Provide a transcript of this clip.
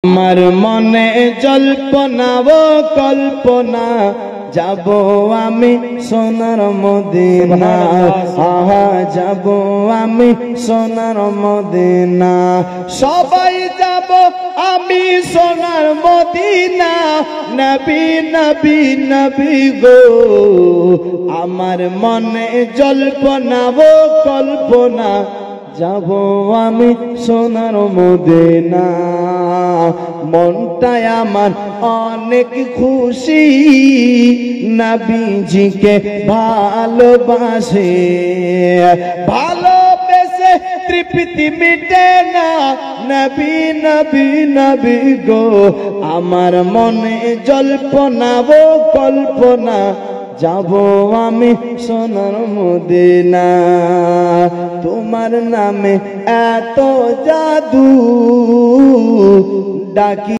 আমার মনে জল্পনা ও কল্পনা যাব আমি সোনার মদিনা, আহা যাব আমি সোনার মদিনা। সবাই যাব আমি সোনার মদিনা, নবী নবী নবী গো। আমার মনে জল্পনা ও কল্পনা যাব আমি সোনার মদিনা। মনটাই আমার অনেক খুশি, নবীজিকে ভালোবাসে। ভালোবেসে তৃপ্তি মিটে না, নবী নবী নবী গো। আমার মনে জল্পনা ও কল্পনা যাব আমি সোনার মদিনা। তোমার নামে এত জাদু ডাকি